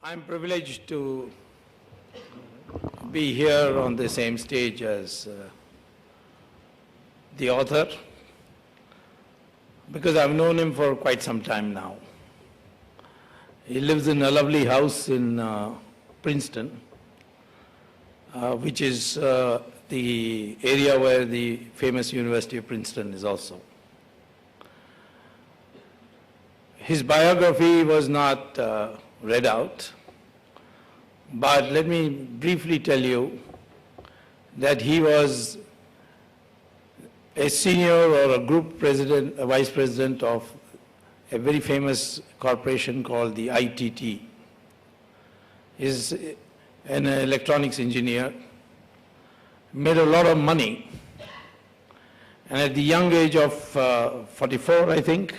I'm privileged to be here on the same stage as the author because I've known him for quite some time now. He lives in a lovely house in Princeton, which is the area where the famous University of Princeton is also. His biography was not read out, but let me briefly tell you that he was a senior or a group president, a vice president of a very famous corporation called the ITT. He's an electronics engineer, made a lot of money, and at the young age of 44, I think,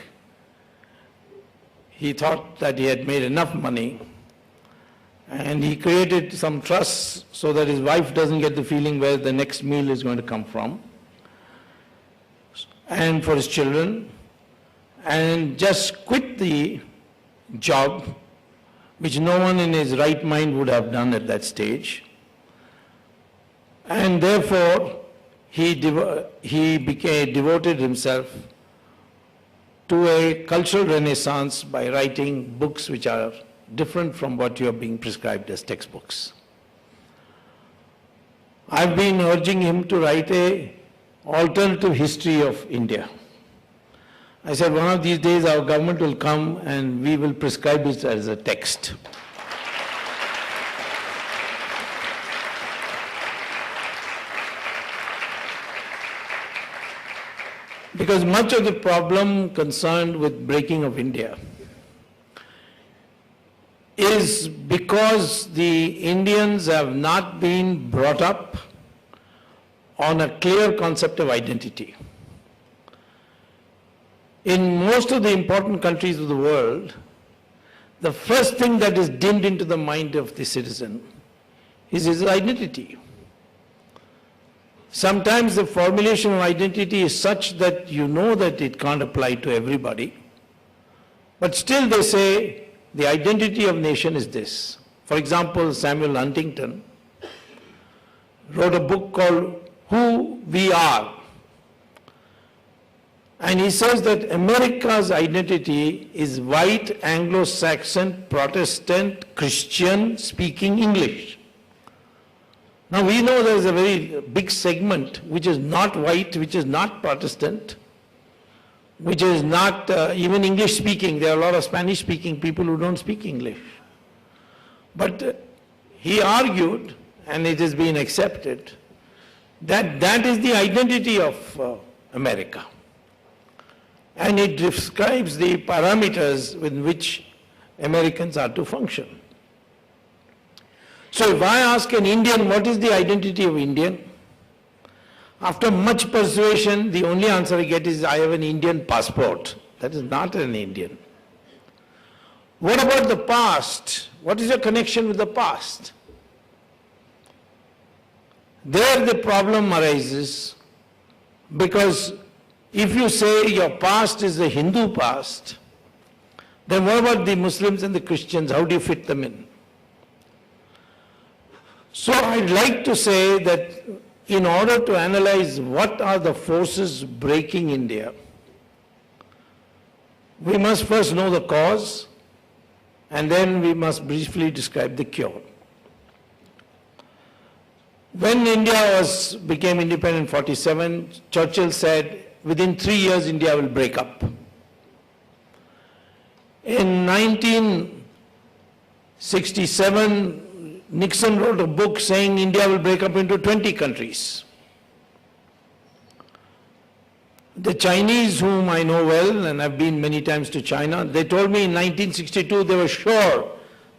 he thought that he had made enough money, and he created some trusts so that his wife doesn't get the feeling where the next meal is going to come from, and for his children, and just quit the job, which no one in his right mind would have done at that stage. And therefore, he devoted himself to a cultural renaissance by writing books which are different from what you are being prescribed as textbooks. I've been urging him to write an alternative history of India. I said, one of these days our government will come and we will prescribe it as a text. Because much of the problem concerned with breaking of India is because the Indians have not been brought up on a clear concept of identity. In most of the important countries of the world, the first thing that is dinned into the mind of the citizen is his identity. Sometimes the formulation of identity is such that you know that it can't apply to everybody, but still they say the identity of nation is this. For example, Samuel Huntington wrote a book called Who We Are. And he says that America's identity is white, Anglo-Saxon, Protestant, Christian, speaking English. Now we know there is a very big segment which is not white, which is not Protestant, which is not even English speaking. There are a lot of Spanish speaking people who don't speak English. But he argued, and it has been accepted, that that is the identity of America. And it describes the parameters with which Americans are to function. So if I ask an Indian, what is the identity of Indian? After much persuasion, the only answer I get is, I have an Indian passport. That is not an Indian. What about the past? What is your connection with the past? There the problem arises, because if you say your past is the Hindu past, then what about the Muslims and the Christians? How do you fit them in? So I'd like to say that in order to analyze what are the forces breaking India, we must first know the cause, and then we must briefly describe the cure. When India became independent in 47, Churchill said, within 3 years India will break up. In 1967, Nixon wrote a book saying India will break up into 20 countries. The Chinese, whom I know well, and I've been many times to China, they told me in 1962 they were sure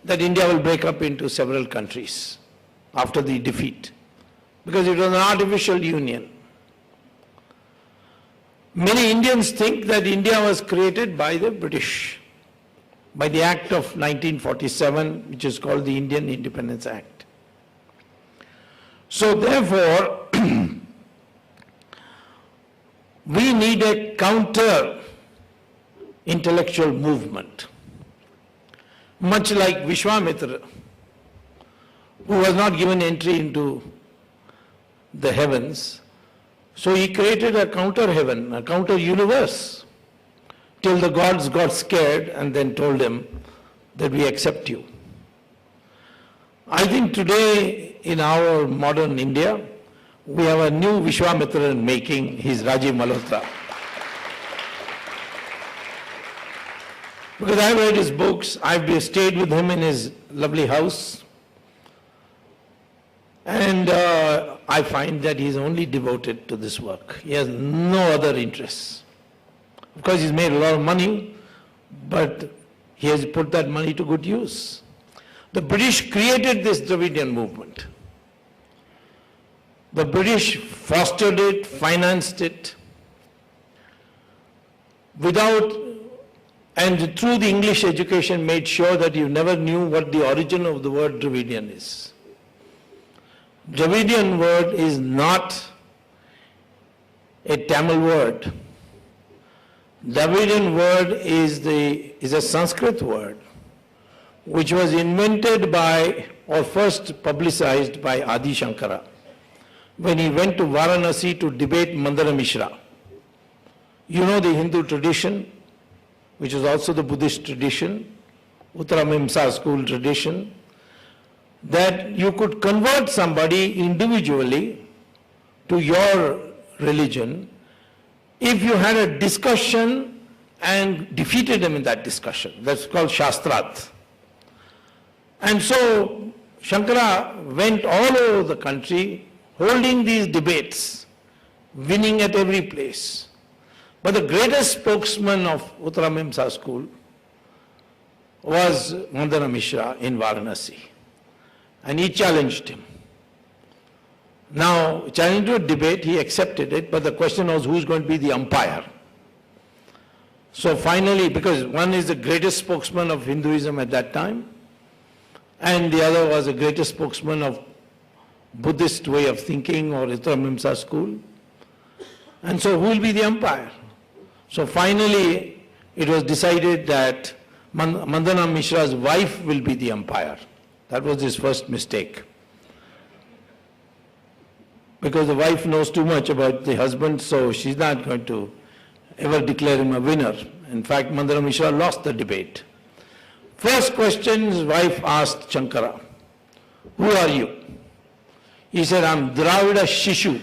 that India will break up into several countries after the defeat, because it was an artificial union. Many Indians think that India was created by the British, by the Act of 1947, which is called the Indian Independence Act. So therefore, we need a counter intellectual movement. much like Vishwamitra, who was not given entry into the heavens. So he created a counter heaven, a counter universe, till the gods got scared and then told him that we accept you. I think today in our modern India, we have a new Vishwamitra in making, he's Rajiv Malhotra. Because I've read his books, I've stayed with him in his lovely house, and I find that he's only devoted to this work. He has no other interests. Of course, he's made a lot of money, but he has put that money to good use. The British created this Dravidian movement. The British fostered it, financed it, and through the English education made sure that you never knew what the origin of the word Dravidian is. Dravidian word is not a Tamil word. Dravidian word is a Sanskrit word, which was invented by or first publicized by Adi Shankara when he went to Varanasi to debate Mandana Mishra. You know the Hindu tradition, which is also the Buddhist tradition, Uttaramimsa school tradition, that you could convert somebody individually to your religion if you had a discussion and defeated them in that discussion. That's called Shastrat. And so Shankara went all over the country holding these debates, winning at every place. But the greatest spokesman of Uttaramimsa school was Mandana Mishra in Varanasi. And he challenged him. Now, challenged to a debate, he accepted it, but the question was who's going to be the umpire. So finally, because one is the greatest spokesman of Hinduism at that time, and the other was the greatest spokesman of Buddhist way of thinking or Uttaramimsa school. And so who will be the umpire? So finally, it was decided that Mandana Mishra's wife will be the umpire. That was his first mistake. Because the wife knows too much about the husband, so she's not going to ever declare him a winner. In fact, Mandana Mishra lost the debate. First question his wife asked Shankara, who are you? He said, I'm Dravida Shishu.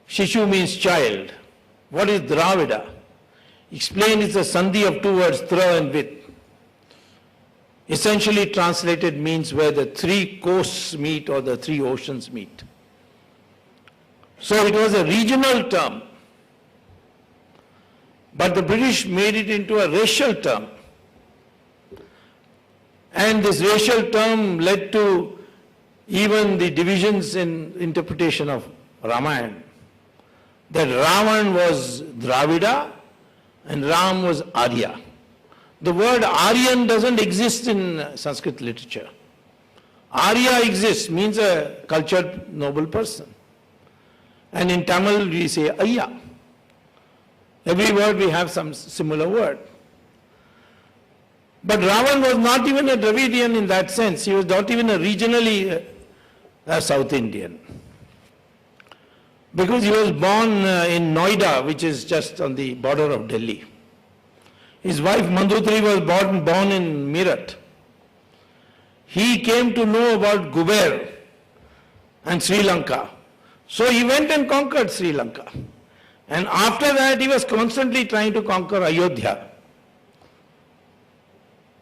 Shishu means child. What is Dravida? Explain, it's a sandhi of two words, tra and vit. Essentially translated means where the three coasts meet or the three oceans meet. So it was a regional term. But the British made it into a racial term. And this racial term led to even the divisions in interpretation of Ramayana. That Ravan was Dravida and Ram was Arya. The word Aryan doesn't exist in Sanskrit literature. Arya exists, means a cultured, noble person. And in Tamil we say Ayya. Every word we have some similar word. But Ravan was not even a Dravidian in that sense. He was not even a regionally South Indian. Because he was born in Noida, which is just on the border of Delhi. His wife Mandutri was born in Meerut. He came to know about Guber and Sri Lanka. So he went and conquered Sri Lanka. And after that he was constantly trying to conquer Ayodhya.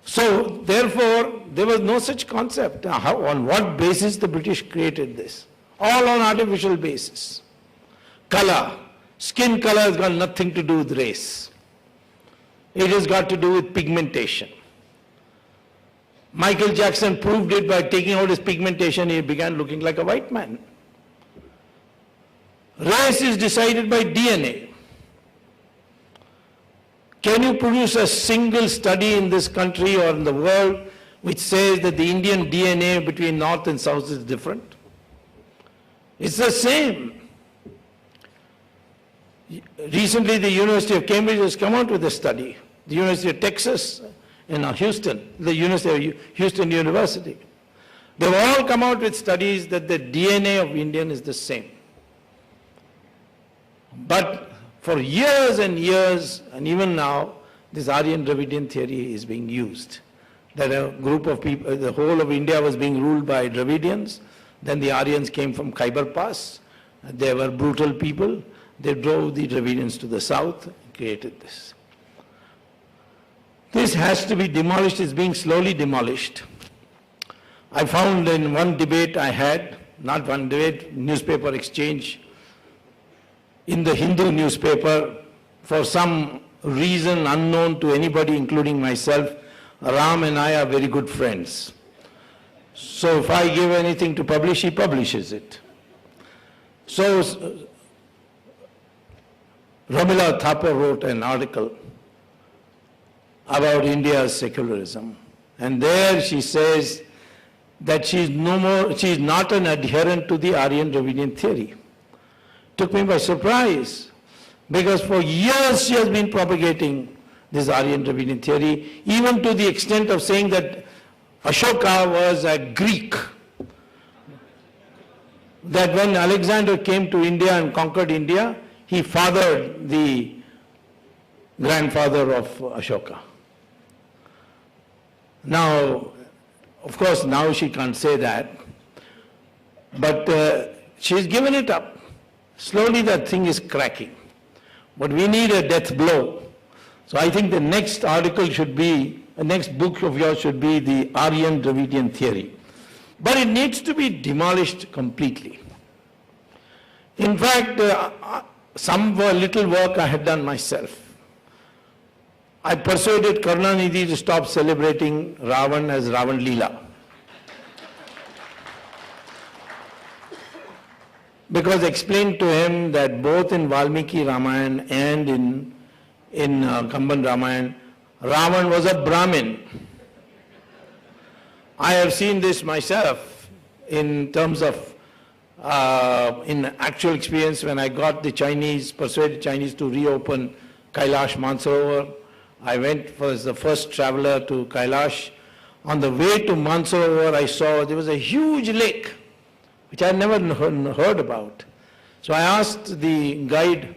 So therefore there was no such concept. On what basis the British created this? All on artificial basis. Color. Skin color has got nothing to do with race. It has got to do with pigmentation. Michael Jackson proved it by taking out his pigmentation. He began looking like a white man. Race is decided by DNA. Can you produce a single study in this country or in the world which says that the Indian DNA between North and South is different? It's the same. Recently, the University of Cambridge has come out with a study. The University of Texas in Houston, the University of Houston University. They've all come out with studies that the DNA of Indian is the same. But for years and years, and even now, this Aryan-Dravidian theory is being used. That a group of people, the whole of India was being ruled by Dravidians. Then the Aryans came from Khyber Pass. They were brutal people. They drove the Dravidians to the south and created this. This has to be demolished. It's being slowly demolished. I found in one debate I had, not one debate, newspaper exchange, in the Hindu newspaper, for some reason unknown to anybody, including myself, Ram and I are very good friends. So if I give anything to publish, he publishes it. So Ramila Thapar wrote an article about India's secularism. And there she says that she is not an adherent to the Aryan-Dravidian theory. Took me by surprise, because for years she has been propagating this Aryan-Dravidian theory, even to the extent of saying that Ashoka was a Greek. That when Alexander came to India and conquered India, he fathered the grandfather of Ashoka. Now, of course, now she can't say that, but she's given it up. Slowly that thing is cracking. But we need a death blow. So I think the next article should be, the next book of yours should be the Aryan-Dravidian theory. But it needs to be demolished completely. In fact, some little work I had done myself. I persuaded Karunanidhi to stop celebrating Ravan as Ravan Leela. Because I explained to him that both in Valmiki Ramayana and in Kamban Ramayana, Ravan was a Brahmin. I have seen this myself in terms of, in actual experience when I got the Chinese, persuaded Chinese to reopen Kailash Mansarovar. I went as the first traveler to Kailash. On the way to Mansarovar, I saw there was a huge lake, which I had never heard about. So I asked the guide,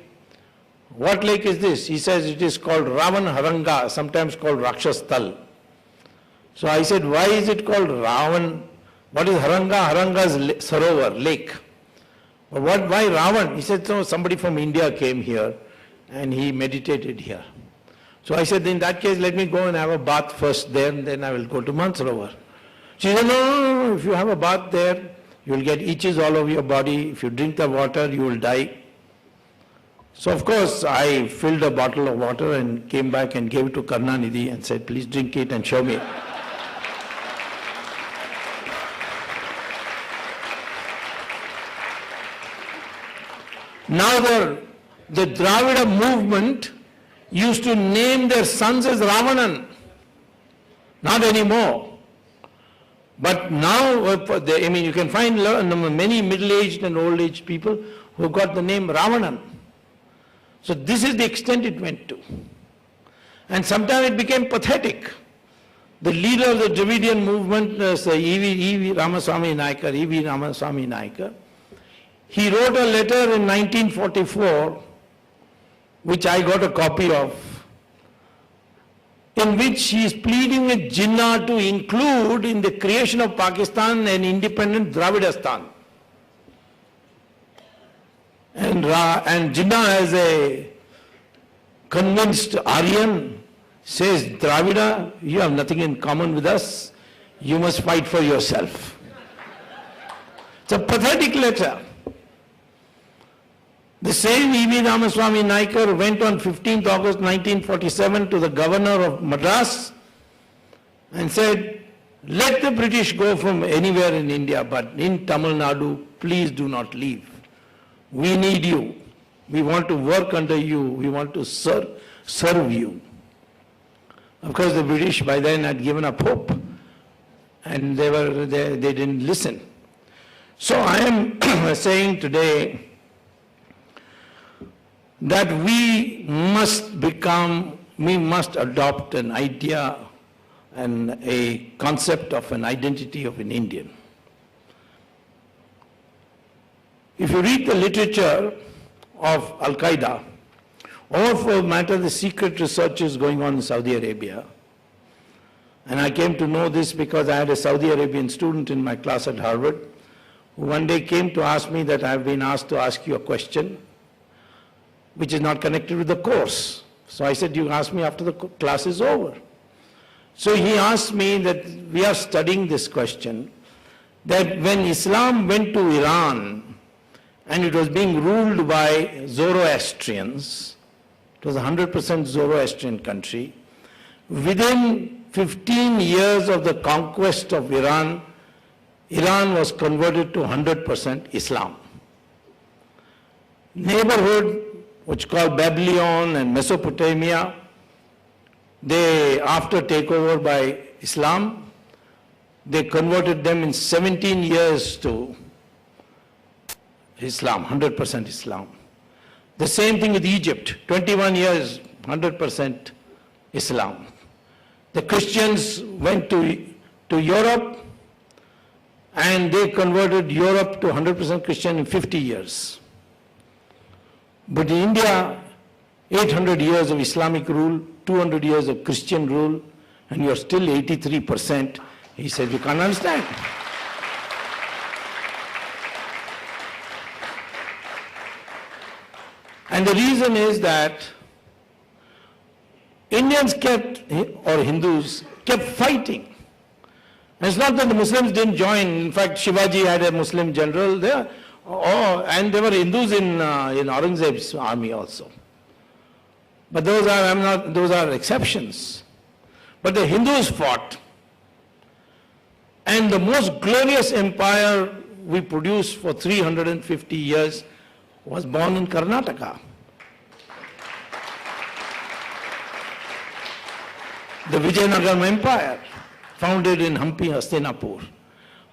what lake is this? He says it is called Ravan Haranga, sometimes called Rakshastal. So I said, why is it called Ravan? What is Haranga? Haranga is Sarovar, lake. But why Ravan? He said, so somebody from India came here and he meditated here. So I said, in that case, let me go and have a bath first there, and then I will go to Mansarovar. She said, no, if you have a bath there, you will get itches all over your body. If you drink the water, you will die. So of course, I filled a bottle of water and came back and gave it to Karunanidhi and said, please drink it and show me. Now the Dravida movement used to name their sons as Ravanan. Not anymore. But now, I mean, you can find many middle-aged and old-aged people who got the name Ravanan. So this is the extent it went to. And sometimes it became pathetic. The leader of the Dravidian movement, E.V. Ramaswamy Naikar, he wrote a letter in 1944, which I got a copy of, in which he is pleading with Jinnah to include in the creation of Pakistan an independent Dravidistan. And Jinnah, as a convinced Aryan, says, Dravida, you have nothing in common with us, you must fight for yourself. It's a pathetic letter. The same E.V. Ramaswamy Naikar went on 15th August 1947 to the governor of Madras and said, let the British go from anywhere in India, but in Tamil Nadu, please do not leave. We need you. We want to work under you. We want to serve you. Of course, the British by then had given up hope, and they didn't listen. So I am saying today that we must adopt an idea a concept of an identity of an Indian. If you read the literature of Al-Qaeda, or for matter the secret research is going on in Saudi Arabia, and I came to know this because I had a Saudi Arabian student in my class at Harvard, who one day came to ask me that I have been asked to ask you a question which is not connected with the course. So I said, you ask me after the class is over. So he asked me that we are studying this question, that when Islam went to Iran and it was being ruled by Zoroastrians, it was a 100% Zoroastrian country, within 15 years of the conquest of Iran, Iran was converted to 100% Islam. Neighborhood, which called Babylon and Mesopotamia, they, after takeover by Islam, they converted them in 17 years to Islam, 100% Islam. The same thing with Egypt, 21 years, 100% Islam. The Christians went to Europe and they converted Europe to 100% Christian in 50 years. But in India, 800 years of Islamic rule, 200 years of Christian rule, and you're still 83%. He said, you can't understand. And the reason is that Indians kept, or Hindus, kept fighting. And it's not that the Muslims didn't join. In fact, Shivaji had a Muslim general there. And there were Hindus in Aurangzeb's army also. But those are exceptions. But the Hindus fought. And the most glorious empire we produced for 350 years was born in Karnataka. The Vijayanagara Empire, founded in Hampi, Hastinapur.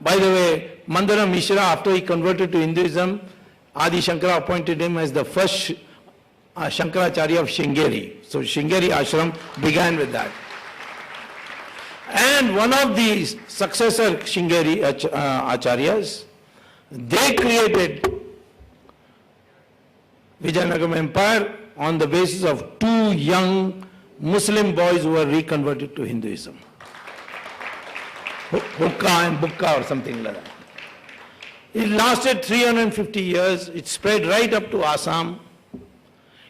By the way, Mandana Mishra, after he converted to Hinduism, Adi Shankara appointed him as the first Shankaracharya of Sringeri. So Sringeri Ashram began with that. And one of the successor Sringeri Acharyas, they created Vijayanagara Empire on the basis of two young Muslim boys who were reconverted to Hinduism. Hukka and Bukka or something like that. It lasted 350 years. It spread right up to Assam.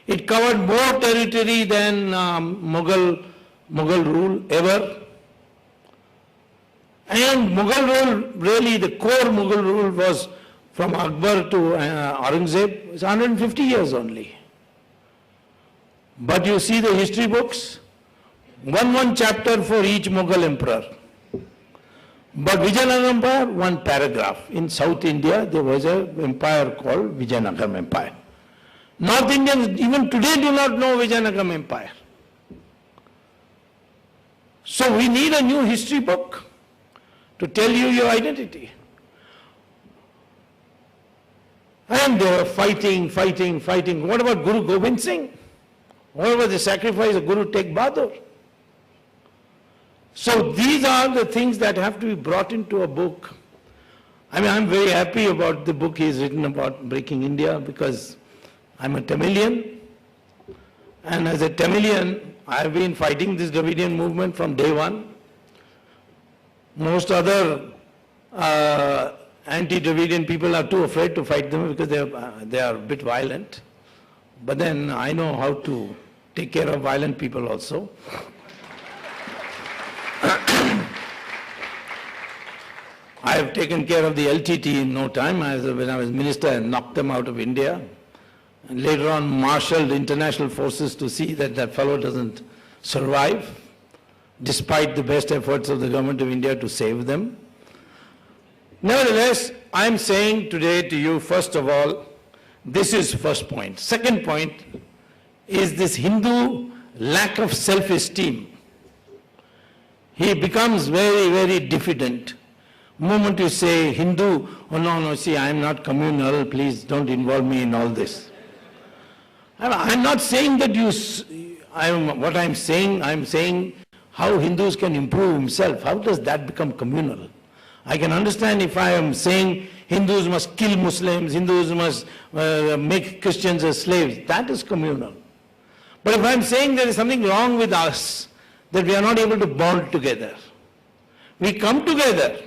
It covered more territory than Mughal rule ever. And Mughal rule, really the core Mughal rule was from Akbar to Aurangzeb. It's 150 years only. But you see the history books, one chapter for each Mughal emperor. But Vijayanagara Empire, one paragraph. In South India, there was an empire called Vijayanagara Empire. North Indians even today do not know Vijayanagara Empire. So we need a new history book to tell you your identity. And they were fighting. What about Guru Gobind Singh? What about the sacrifice of Guru Tegh Bahadur? So these are the things that have to be brought into a book. I mean, I'm very happy about the book he's written about Breaking India because I'm a Tamilian. And as a Tamilian, I've been fighting this Dravidian movement from day one. Most other anti-Dravidian people are too afraid to fight them because they are a bit violent. But then I know how to take care of violent people also. I have taken care of the LTT in no time. When I was minister, I knocked them out of India. And later on, marshaled international forces to see that that fellow doesn't survive, despite the best efforts of the government of India to save them. Nevertheless, I'm saying today to you, first of all, this is first point. Second point is this Hindu lack of self-esteem. He becomes very, very diffident. The moment you say Hindu, oh no, see, I'm not communal, please don't involve me in all this. I'm not saying that what I'm saying how Hindus can improve himself. How does that become communal? I can understand if I am saying Hindus must kill Muslims, Hindus must make Christians as slaves. That is communal. But if I am saying there is something wrong with us, that we are not able to bond together, we come together.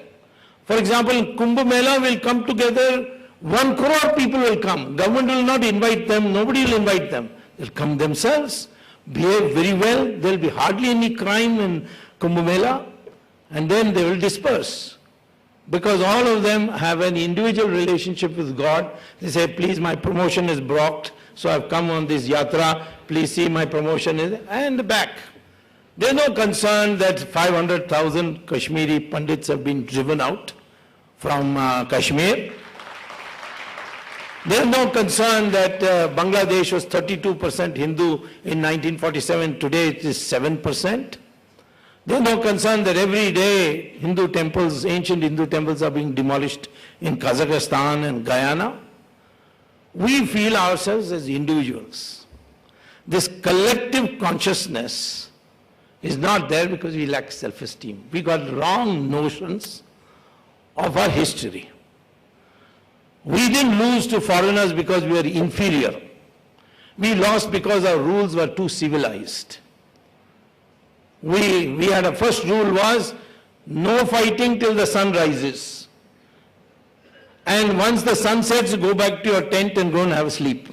For example, Kumbh Mela will come together, 1 crore people will come. Government will not invite them, nobody will invite them. They'll come themselves, behave very well, there will be hardly any crime in Kumbh Mela, and then they will disperse. Because all of them have an individual relationship with God. They say, please, my promotion is blocked, so I've come on this yatra, please see my promotion is, and back. There's no concern that 500,000 Kashmiri Pandits have been driven out from Kashmir. There's no concern that Bangladesh was 32% Hindu in 1947, today it is 7%. There's no concern that every day Hindu temples, ancient Hindu temples are being demolished in Kazakhstan and Guyana. We feel ourselves as individuals. This collective consciousness is not there because we lack self-esteem. We got wrong notions of our history. We didn't lose to foreigners because we were inferior. We lost because our rules were too civilized. We had a first rule was no fighting till the sun rises. And once the sun sets, go back to your tent and go and have a sleep.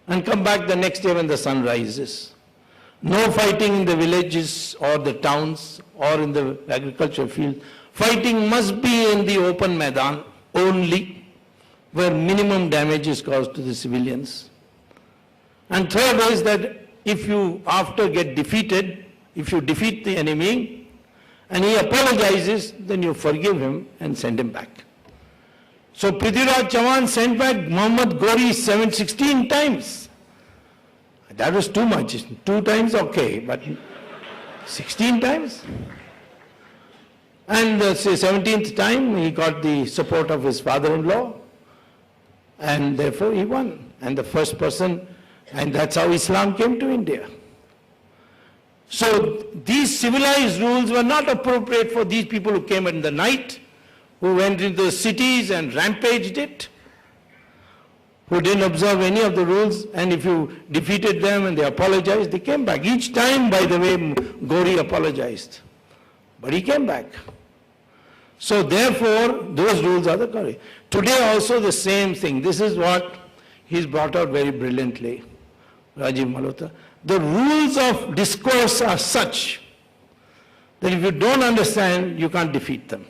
And come back the next day when the sun rises. No fighting in the villages or the towns or in the agricultural field. Fighting must be in the open Maidan only, where minimum damage is caused to the civilians. And third is that if you, after get defeated, if you defeat the enemy and he apologizes, then you forgive him and send him back. So Prithviraj Chauhan sent back Muhammad Ghori 16 times. That was too much. 2 times, okay, but 16 times? And the 17th time, he got the support of his father-in-law, and therefore he won. And the first person, and that's how Islam came to India. So these civilized rules were not appropriate for these people who came in the night, who went into the cities and rampaged it, who didn't observe any of the rules, and if you defeated them and they apologized, they came back. Each time, by the way, Ghori apologized, but he came back. So therefore, those rules are the correct. Today also the same thing. This is what he's brought out very brilliantly, Rajiv Malhotra. The rules of discourse are such that if you don't understand, you can't defeat them.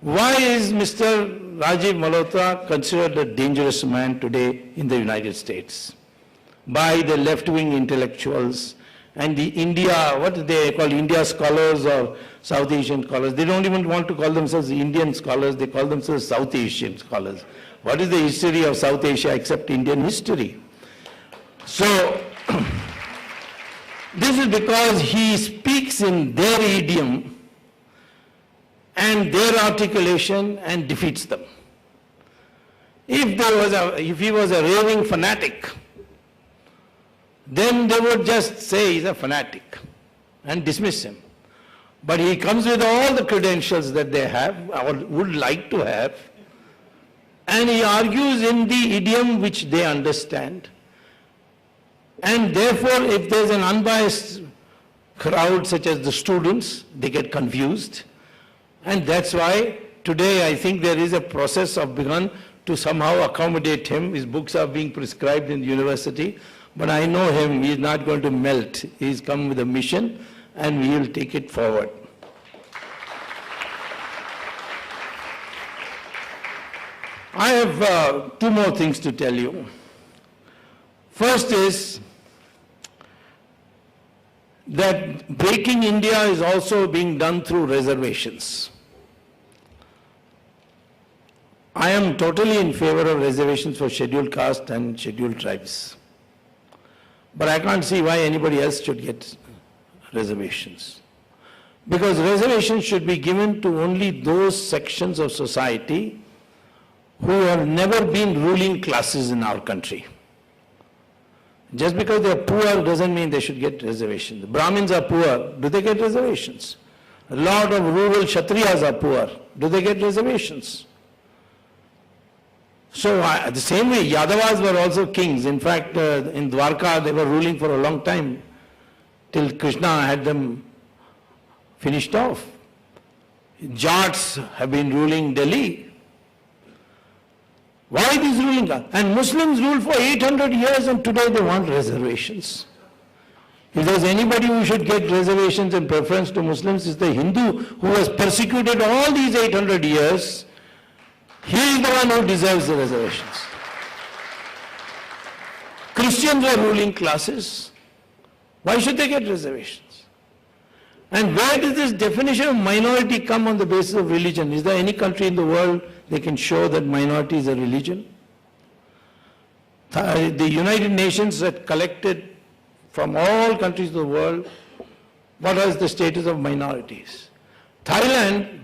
Why is Mr. Rajiv Malhotra considered a dangerous man today in the United States by the left-wing intellectuals and the India, what do they call India scholars or South Asian scholars? They don't even want to call themselves Indian scholars, they call themselves South Asian scholars. What is the history of South Asia except Indian history? So, this is because he speaks in their idiom and their articulation and defeats them. If he was a raving fanatic, then they would just say he's a fanatic and dismiss him. But he comes with all the credentials that they have or would like to have, and he argues in the idiom which they understand. And therefore, if there's an unbiased crowd such as the students, they get confused. And that's why today I think there is a process of begun to somehow accommodate him. His books are being prescribed in the university, but I know him, he is not going to melt. He's come with a mission and we will take it forward. I have 2 more things to tell you. First is that breaking India is also being done through reservations. I am totally in favor of reservations for scheduled caste and scheduled tribes. But I can't see why anybody else should get reservations. Because reservations should be given to only those sections of society who have never been ruling classes in our country. Just because they are poor doesn't mean they should get reservations. The Brahmins are poor, do they get reservations? A lot of rural Kshatriyas are poor, do they get reservations? So the same way, Yadavas were also kings. In fact, in Dwarka, they were ruling for a long time, till Krishna had them finished off. Jats have been ruling Delhi. Why this ruling? And Muslims ruled for 800 years and today they want reservations. If there's anybody who should get reservations in preference to Muslims, it's the Hindu who was persecuted all these 800 years. He is the one who deserves the reservations. Christians are ruling classes. Why should they get reservations? And where does this definition of minority come on the basis of religion? Is there any country in the world they can show that minority is a religion? The United Nations had collected from all countries of the world what is the status of minorities. Thailand,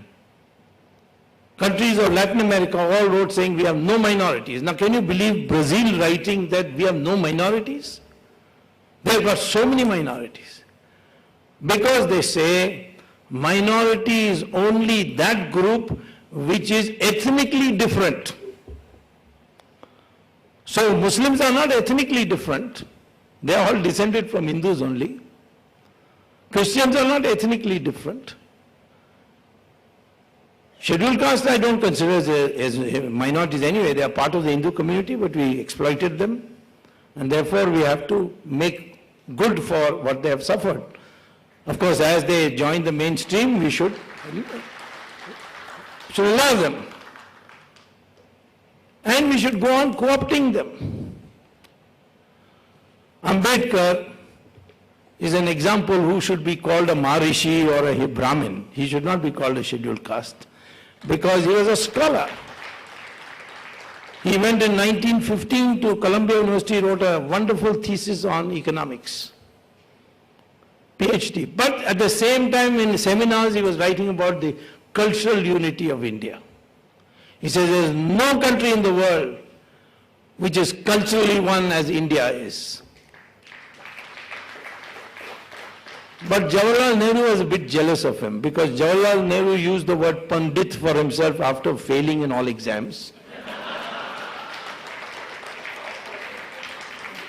countries of Latin America all wrote saying we have no minorities. Now can you believe Brazil writing that we have no minorities? They've got so many minorities. Because they say minority is only that group which is ethnically different. So Muslims are not ethnically different. They are all descended from Hindus only. Christians are not ethnically different. Scheduled caste I don't consider as minorities anyway. They are part of the Hindu community, but we exploited them. And therefore we have to make good for what they have suffered. Of course, as they join the mainstream, we should allow them. And we should go on co-opting them. Ambedkar is an example who should be called a Maharishi or a Brahmin. He should not be called a scheduled caste because he was a scholar. He went in 1915 to Columbia University, wrote a wonderful thesis on economics. PhD. But at the same time in seminars he was writing about the cultural unity of India. He says there is no country in the world which is culturally one as India is. But Jawaharlal Nehru was a bit jealous of him because Jawaharlal Nehru used the word Pandit for himself after failing in all exams.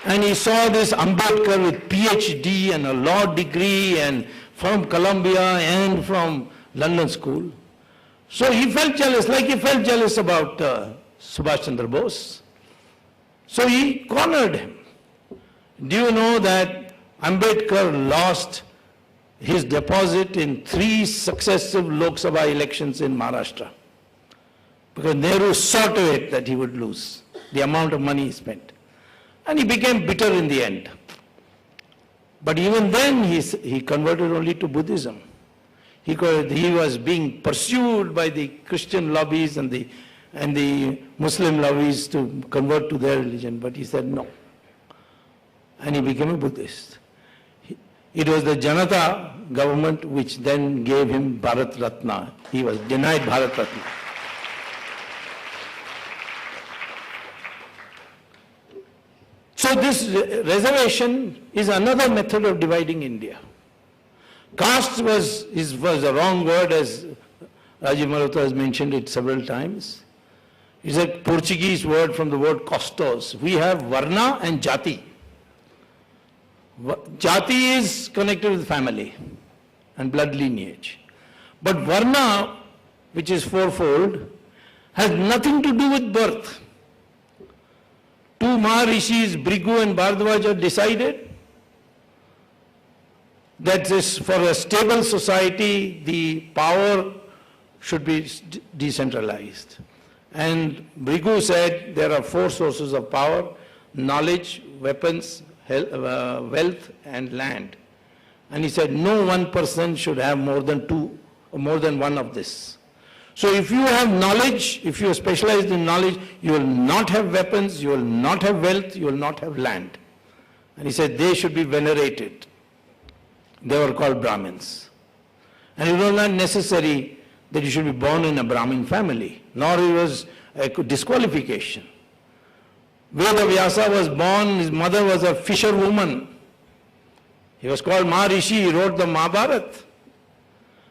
And he saw this Ambedkar with PhD and a law degree and from Columbia and from London School. So he felt jealous, like he felt jealous about Subhash Chandra Bose. So he cornered him. Do you know that Ambedkar lost his deposit in 3 successive Lok Sabha elections in Maharashtra? Because Nehru saw to it that he would lose the amount of money he spent. And he became bitter in the end. But even then he converted only to Buddhism. He was being pursued by the Christian lobbies and the Muslim lobbies to convert to their religion, but he said no. And he became a Buddhist. It was the Janata government which then gave him Bharat Ratna. He was denied Bharat Ratna. So this reservation is another method of dividing India. Caste was a wrong word, as Rajiv Malhotra has mentioned it several times. It's a Portuguese word from the word costos. We have Varna and Jati. Jati is connected with family and blood lineage. But Varna, which is fourfold, has nothing to do with birth. 2 Maharishis, Bhrigu and Bharadwaja, decided that for a stable society, the power should be decentralized. And Bhrigu said there are 4 sources of power: knowledge, weapons, wealth and land. And he said no one person should have more than 2 or more than one of this. So if you have knowledge, if you are specialized in knowledge, you will not have weapons, you will not have wealth, you will not have land. And he said they should be venerated. They were called Brahmins. And it was not necessary that you should be born in a Brahmin family, nor it was a disqualification. Veda Vyasa was born, his mother was a fisherwoman. He was called Maharishi, he wrote the Mahabharata.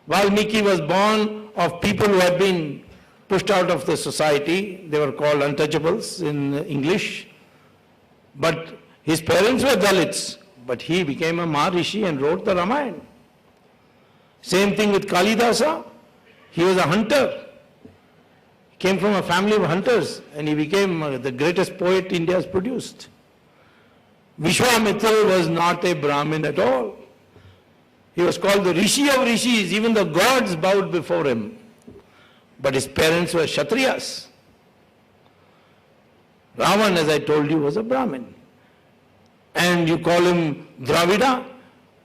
Valmiki was born of people who had been pushed out of the society. They were called untouchables in English. But his parents were Dalits. But he became a Maharishi and wrote the Ramayana. Same thing with Kalidasa. He was a hunter. He came from a family of hunters and he became the greatest poet India has produced. Vishwamitra was not a Brahmin at all. He was called the Rishi of Rishis. Even the gods bowed before him. But his parents were Kshatriyas. Ravan, as I told you, was a Brahmin. And you call him Dravida.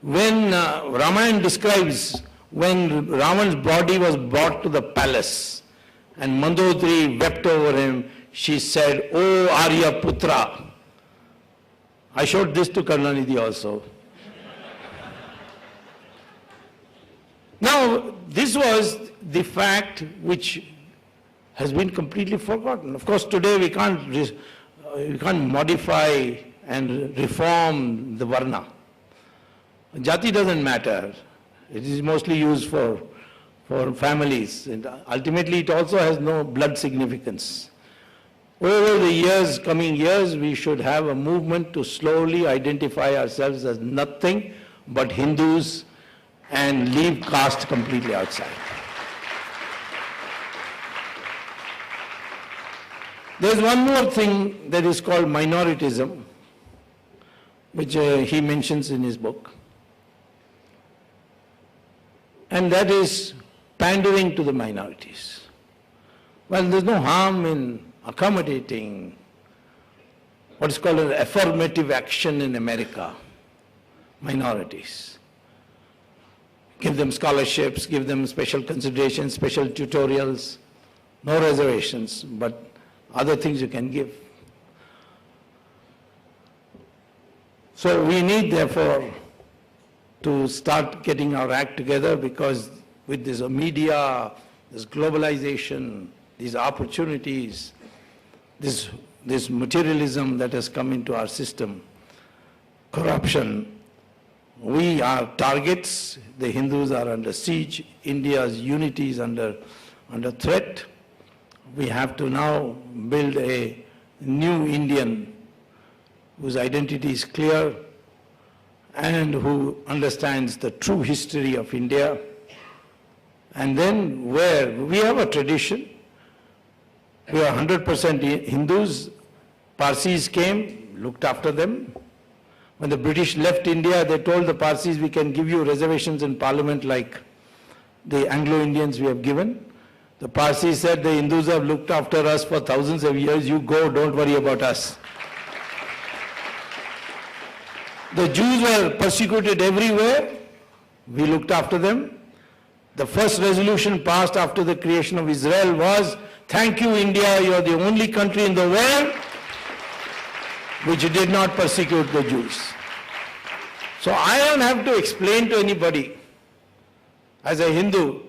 When Ramayana describes when Ravan's body was brought to the palace and Mandodari wept over him, she said, "Oh Arya Putra." I showed this to Karunanidhi also. Now, this was the fact which has been completely forgotten. Of course, today we can't modify and reform the Varna. Jati doesn't matter. It is mostly used for families. And ultimately, it also has no blood significance. Over the years, coming years, we should have a movement to slowly identify ourselves as nothing but Hindus and leave caste completely outside. There's one more thing that is called minoritism, which he mentions in his book. And that is pandering to the minorities. Well, there's no harm in accommodating what is called an affirmative action in America, minorities. Give them scholarships, give them special considerations, special tutorials, no reservations, but other things you can give. So we need, therefore, to start getting our act together, because with this media, this globalization, these opportunities, this materialism that has come into our system, corruption, we are targets. The Hindus are under siege. India's unity is under threat. We have to now build a new Indian whose identity is clear and who understands the true history of India. And then where we have a tradition, we are 100% Hindus. Parsis came, looked after them. When the British left India, they told the Parsis, we can give you reservations in parliament like the Anglo-Indians we have given. The Parsis said, the Hindus have looked after us for thousands of years, you go, don't worry about us. The Jews were persecuted everywhere, we looked after them. The first resolution passed after the creation of Israel was, thank you India, you are the only country in the world which did not persecute the Jews. So I don't have to explain to anybody as a Hindu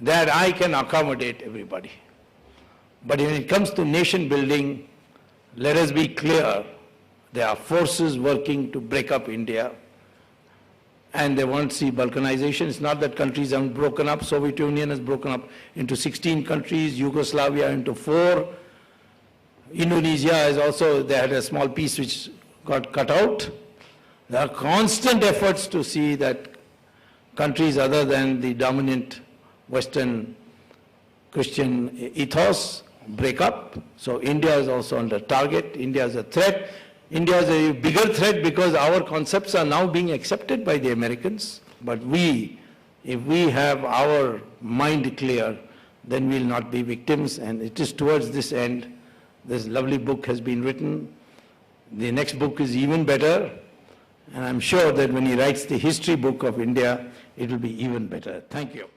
that I can accommodate everybody. But when it comes to nation building, let us be clear, there are forces working to break up India, and they want to see balkanization. It's not that countries have broken up. Soviet Union has broken up into 16 countries, Yugoslavia into 4. Indonesia is also, they had a small piece which got cut out. There are constant efforts to see that countries other than the dominant Western Christian ethos break up. So India is also under target. India is a threat. India is a bigger threat because our concepts are now being accepted by the Americans. But if we have our mind clear, then we'll not be victims. And it is towards this end, this lovely book has been written. The next book is even better. And I'm sure that when he writes the history book of India, it will be even better. Thank you.